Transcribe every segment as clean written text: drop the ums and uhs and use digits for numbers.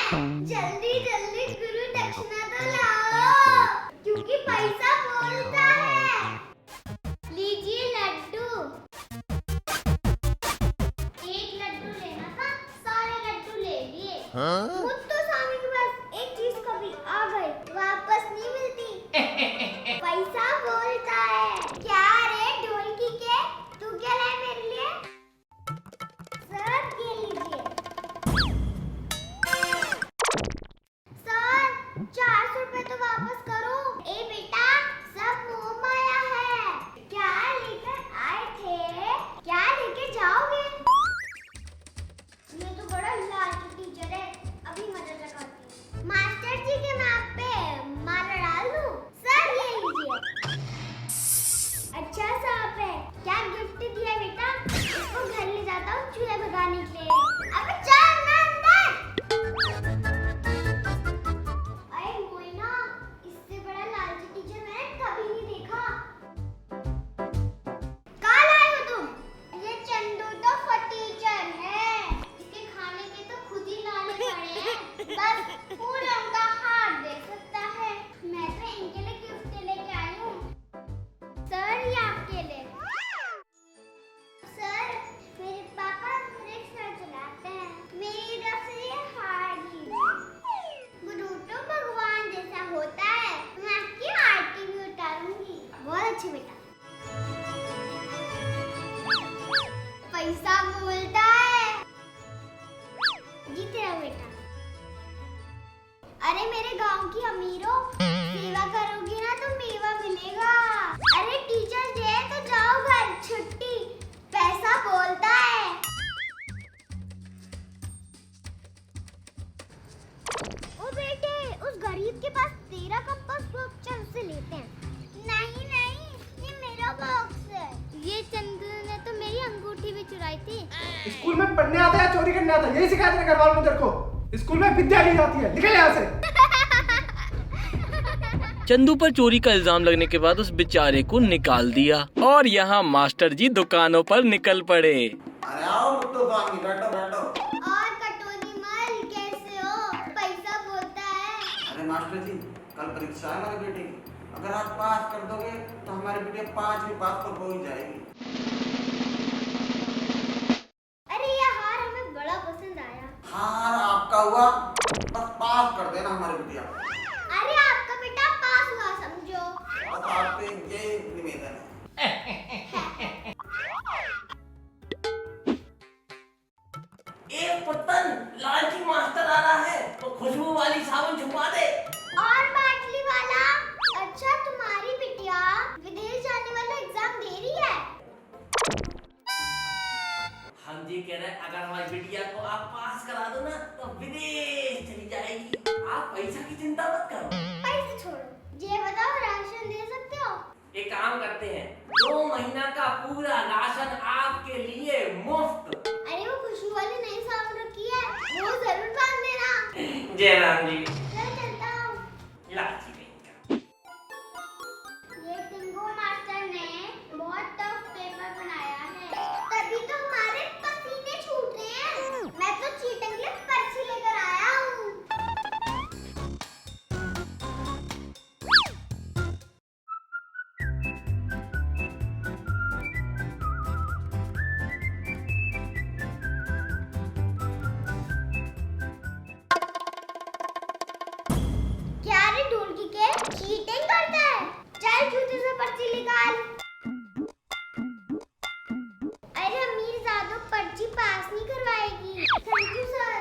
जल्दी जल्दी गुरु दक्षिणा तो लाओ, क्योंकि पैसा बोलता है। लीजिए लड्डू। एक लड्डू लेना था, सारे लड्डू ले लिए। मुत्तु स्वामी के पास एक चीज कभी आ गई, वापस नहीं मिलती। पैसा बोलता है। क्या रे ढोलकी के, तू क्या लाए मेरे लिए? सर ये लीजिए। सर 400 रुपए तो वापस करो। ए बेटा, सब मोह माया है। क्या लेकर आए थे, क्या लेके जाओगे? ये तो बड़ा लालची टीचर है, अभी मजा चखाती हूँ। मास्टर जी के मैं आप पे माला डाल दूं? सर ये लीजिए। अच्छा साहब है, क्या गिफ्ट दिया बेटा? इसको घर ले जाता हूँ चूहे भगाने के लिए। अब चल ना अंदर। अरे मोइना, इससे बड़ा लालची टीचर मैंने कभी नहीं देखा। कहाँ लाए हो तुम? ये चंदू तो फटीचर है, इसके खाने के तो खुद ही लाने पड़े हैं। बस पूरा उनका हाथ देख सकता है। मैं तो इनके लिए गिफ्ट लेके आई हूँ। सर ये आपके लिए। सर मेरे पापा रिक्शा चलाते हैं, मेरी तरफ से ये हार लीजिए। गुरु तो भगवान जैसा होता है, मैं आपकी आरती भी उतारूंगी। बहुत अच्छे बेटा। पैसा बोलता है। जीते रहो बेटा। अरे मेरे गांव की अमीरों, सेवा करोगी ना तो मेवा मिलेगा। अरे टीचर डे है तो जाओ घर, छुट्टी। पैसा बोलता है। ओ बेटे, उस गरीब के पास तेरा कंपास बॉक्स, चल उसे लेते हैं। नहीं नहीं, ये मेरा बॉक्स है। ये चंदू ने तो मेरी अंगूठी भी चुराई थी। स्कूल में पढ़ने आता है, चोरी करने आता है, यही सिखाते हैं घर वालों ने तेरे को। स्कूल में विद्या ली जाती है, निकल यहाँ से। चंदू पर चोरी का इल्जाम लगने के बाद उस बेचारे को निकाल दिया और यहाँ मास्टर जी दुकानों पर निकल पड़े। अरे आओ मुत्तु स्वामी, बैठो बैठो। और कटोरी मल, कैसे हो? पैसा बोलता है। अरे मास्टर जी, कल परीक्षा है हमारे बेटे की, अगर आप पास कर दोगे तो हमारी बेटी 5वीं पास पर हो ही जाएगी। अरे ये हार हमें बड़ा पसंद आया। हार आपका हुआ, बस पास कर देना हमारी बिटिया। अरे आपका बेटा पास हुआ समझो। बस आपसे ये निवेदन है। एक पत्तन, लालची मास्टर आ रहा है तो खुशबू वाली साबुन छुपा दे। और बाटली वाला, अच्छा तुम्हारी बिटिया विदेश जाने वाला एग्जाम दे रही है? हम जी कह रहे हैं, अगर हमारी बिटिया को आप पास करा दो ना तो विदेश चली जाएगी। आप पैसा की चिंता मत करो। पैसे छोड़ो, ये बताओ राशन दे सकते हो? एक काम करते हैं, 2 महीना का पूरा राशन आपके लिए मुफ्त। अरे वो खुशबू वाली नई साबुन रखी है, वो जरूर बांध देना। जय राम जी। चल चलता हूँ। लालची कहीं का। ये टिंगो मास्टर ने बहुत टफ पेपर बनाया है, तभी तो हमारे पसीने छूट रहे हैं। मैं तो चीटिंग के लिए पर्ची लेकर आया हूँ। क्या रे ढोलकी के, चीटिंग करता है? चल जूते से पर्ची निकाल। अरे अमीरजादों पर्ची पास नहीं करवाएगी। थैंक यू सर,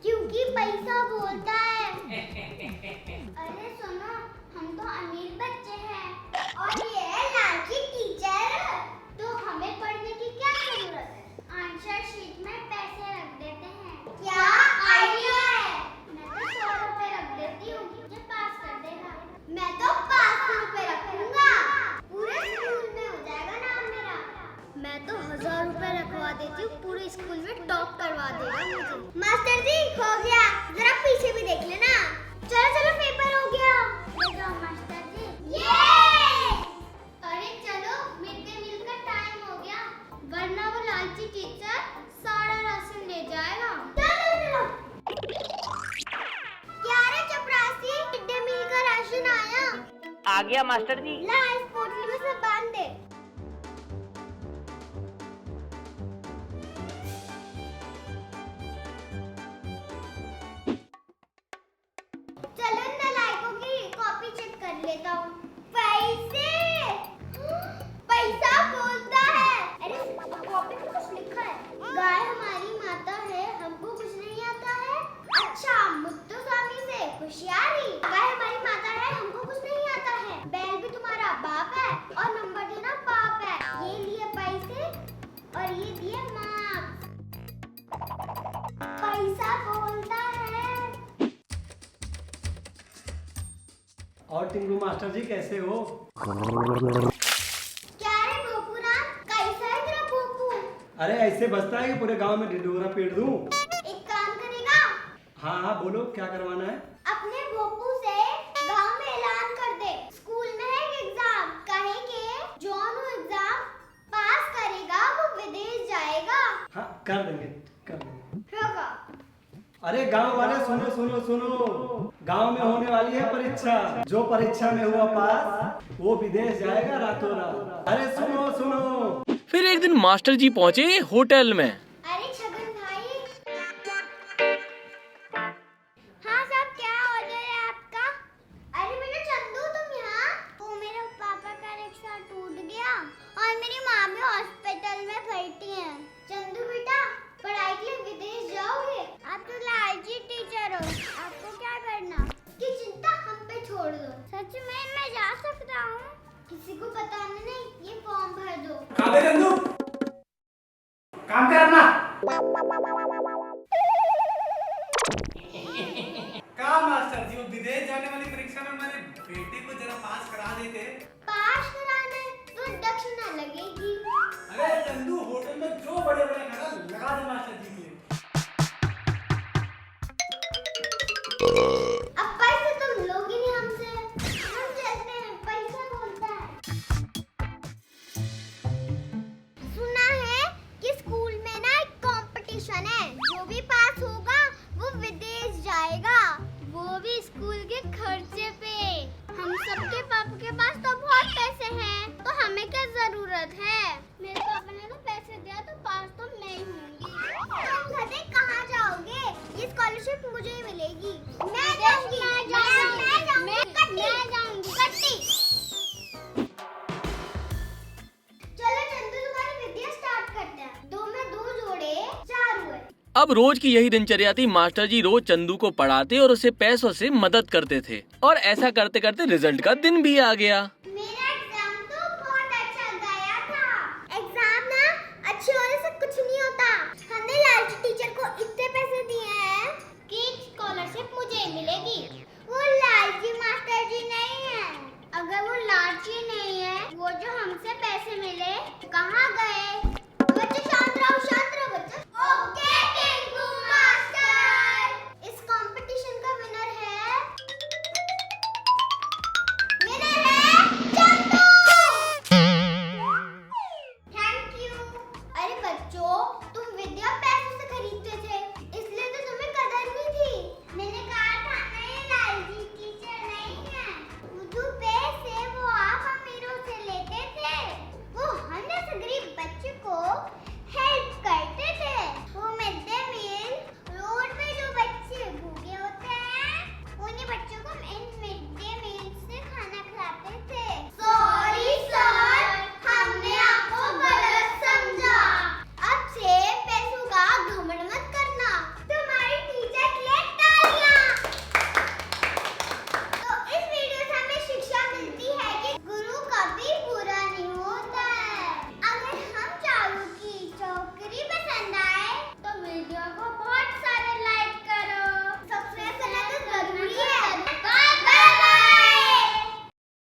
क्योंकि पैसा बोलता है। अरे सुनो, हम तो अमीर बच्चे हैं और ये है लालची टीचर, तो हमें पढ़ने की क्या जरूरत है? आंसर शीट में पैसे रख देते हैं। क्या आइडिया है? मैं तो 100 रुपए रख देती हूँ, मुझे पास कर देगा। मैं तो 500 रुपए रखूंगा। पूरे स्कूल आ गया मास्टर जी। ला इस पोटली में सब बांध दे। चलो नालायकों की कॉपी चेक कर लेता हूँ। पैसे, पैसा बोलता है। अरे कॉपी में कुछ लिखा है। गाय हमारी माता है, हमको कुछ नहीं आता है। अच्छा, मुत्तुस्वामी से होशियारी। गाय हमारी माता है, हमको कुछ नहीं आता है। बैल भी तुम्हारा बाप है और नंबर देना पाप है। ये लिए पैसे और ये दिए मार्क्स। पैसा बोलता है। और टिंकू मास्टर जी कैसे हो? क्या रे भोपूराम, कैसा है तेरा भोपू? अरे ऐसे बसता है कि पूरे गांव में ढिंढोरा पेट दूं? एक काम करेगा, हाँ हाँ बोलो, क्या करवाना है? अपने भोपू से गांव में ऐलान कर दे, स्कूल में है एक एग्जाम, कहेंगे जॉन वो एग्जाम पास करेगा वो विदेश जाएगा। हाँ कर देंगे। होगा। अरे गांव वाले सुनो सुनो सुनो, गांव में होने वाली है परीक्षा। जो परीक्षा में हुआ पास वो विदेश जाएगा रातों रात। अरे सुनो सुनो। फिर एक दिन मास्टर जी पहुंचे होटल में। अरे छगन भाई, हाँ साहब, क्या ऑर्डर है आपका? अरे बेटा चंदू, तुम यहाँ? वो मेरे पापा का रिक्शा टूट गया और मेरी माँ भी हॉस्पिटल में भर्ती है। चंदू बेटा, पढ़ाई के लिए विदेश जाओगे? आप तो लालची टीचर हो, आपको क्या करना? की चिंता हम पे छोड़ दो। सच में मैं जा सकता हूँ? किसी को बताना नहीं, ये फॉर्म भर दो। काबे चंदू, काम कर अपना। का मास्टर जी, वो विदेश जाने वाली परीक्षा में हमारे बेटे को जरा पास करा देते। पास कराना है तो दक्षिणा लगेगी। अरे चंदू, होटल में जो बड़े बड़े खड़ा लगा दे मास्टर जी के लिए। अब पैसे तुम लोगे नहीं हमसे, हम चलते हैं, पैसा बोलता है। सुना है कि स्कूल में ना एक कंपटीशन है, जो भी पास होगा वो विदेश जाएगा, वो भी स्कूल के खर्चे पे। हम सबके पापा के पास तो बहुत पैसे हैं, तो हमें क्या जरूरत है? मेरे पापा ने तो पैसे दिया तो पास तो मैं ही होंगी। तुम गधे कहाँ जाओगे? ये स्कॉलरशिप मुझे ही मिलेगी। मैं जाऊंगी। कट्टी। चलो चंदू, तुम्हारी विद्या स्टार्ट करते हैं। 2 में 2 जोड़े 4 हुए। अब रोज की यही दिनचर्या थी। मास्टर जी रोज चंदू को पढ़ाते और उसे पैसों से मदद करते थे, और ऐसा करते करते रिजल्ट का दिन भी आ गया। मेरा एग्जाम तो बहुत अच्छा गया था। एग्जाम ना अच्छे होने से कुछ नहीं होता। हमने लालची टीचर को इतने पैसे दिए हैं कि स्कॉलरशिप मुझे मिलेगी। वो लालची मास्टर जी नहीं है। अगर वो लालची नहीं है, वो जो हमसे पैसे मिले कहाँ गए?